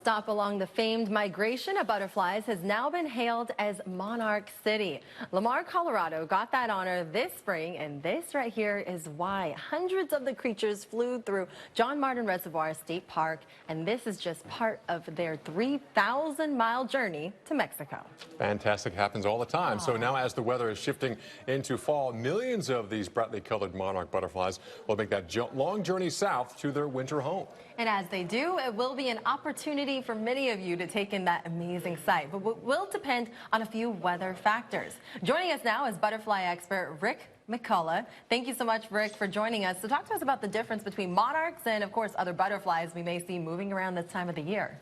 Stop along the famed migration of butterflies has now been hailed as Monarch City. Lamar, Colorado got that honor this spring, and this right here is why. Hundreds of the creatures flew through John Martin Reservoir State Park, and this is just part of their 3,000-mile journey to Mexico. Fantastic, happens all the time. So now as the weather is shifting into fall, millions of these brightly colored monarch butterflies will make that long journey south to their winter home. And as they do, it will be an opportunity for many of you to take in that amazing sight, but it will depend on a few weather factors. Joining us now is butterfly expert Rick Mikula. Thank you so much, Rick, for joining us. So talk to us about the difference between monarchs and, of course, other butterflies we may see moving around this time of the year.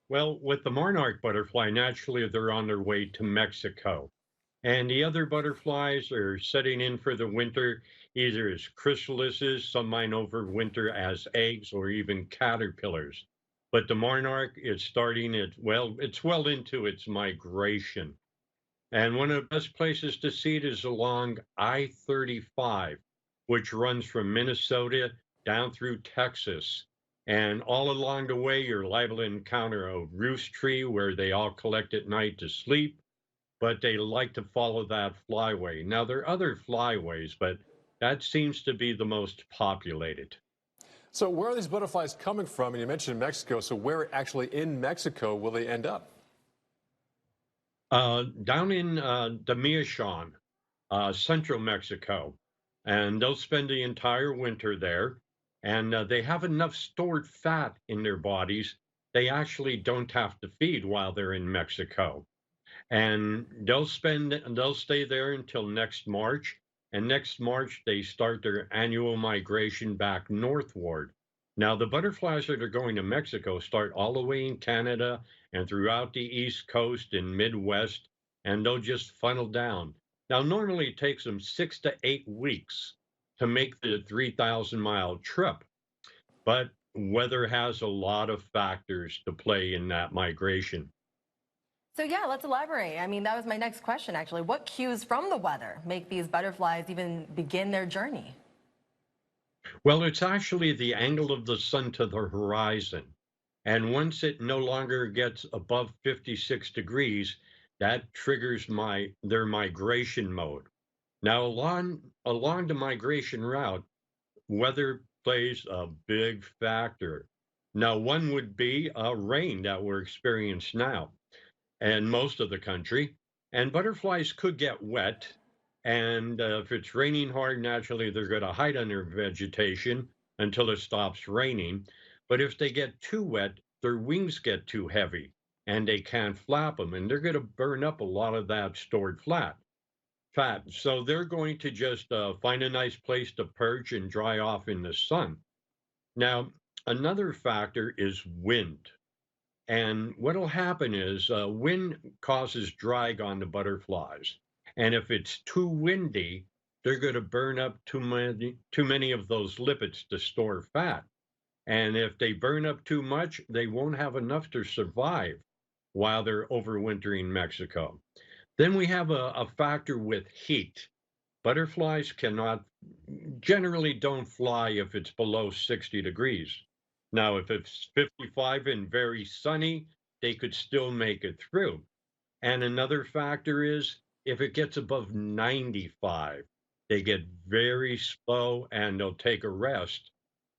Well, with the monarch butterfly, naturally, they're on their way to Mexico. And the other butterflies are setting in for the winter, either as chrysalises, some might overwinter as eggs, or even caterpillars. But the monarch is starting it's well into its migration. And one of the best places to see it is along I-35, which runs from Minnesota down through Texas. And all along the way, you're liable to encounter a roost tree where they all collect at night to sleep, but they like to follow that flyway. Now, there are other flyways, but that seems to be the most populated. So where are these butterflies coming from? And you mentioned Mexico, so where actually in Mexico will they end up? Down in the Michoacan, central Mexico, and they'll spend the entire winter there. And they have enough stored fat in their bodies, they actually don't have to feed while they're in Mexico. And they'll stay there until next March. And next March, they start their annual migration back northward. Now, the butterflies that are going to Mexico start all the way in Canada and throughout the East Coast and Midwest, and they'll just funnel down. Now, normally it takes them 6 to 8 weeks to make the 3,000-mile trip, but weather has a lot of factors to play in that migration. So yeah, let's elaborate. I mean, that was my next question, actually. What cues from the weather make these butterflies even begin their journey? Well, it's actually the angle of the sun to the horizon. And once it no longer gets above 56 degrees, that triggers their migration mode. Now, along the migration route, weather plays a big factor. Now, one would be rain that we're experiencing now and most of the country, and butterflies could get wet, and if it's raining hard, naturally they're going to hide under vegetation until it stops raining. But if they get too wet, their wings get too heavy and they can't flap them, and they're going to burn up a lot of that stored fat. So they're going to just find a nice place to perch and dry off in the sun. Now, another factor is wind. And what will happen is wind causes drag on the butterflies. And if it's too windy, they're going to burn up too many of those lipids to store fat. And if they burn up too much, they won't have enough to survive while they're overwintering Mexico. Then we have a factor with heat. Butterflies generally don't fly if it's below 60 degrees. Now, if it's 55 and very sunny, they could still make it through. And another factor is if it gets above 95, they get very slow and they'll take a rest.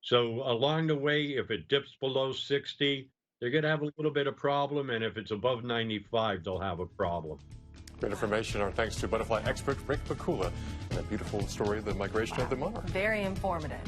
So along the way, if it dips below 60, they're going to have a little bit of problem. And if it's above 95, they'll have a problem. Great information. Our thanks to butterfly expert Rick Mikula and that beautiful story of the migration of the monarch. Very informative.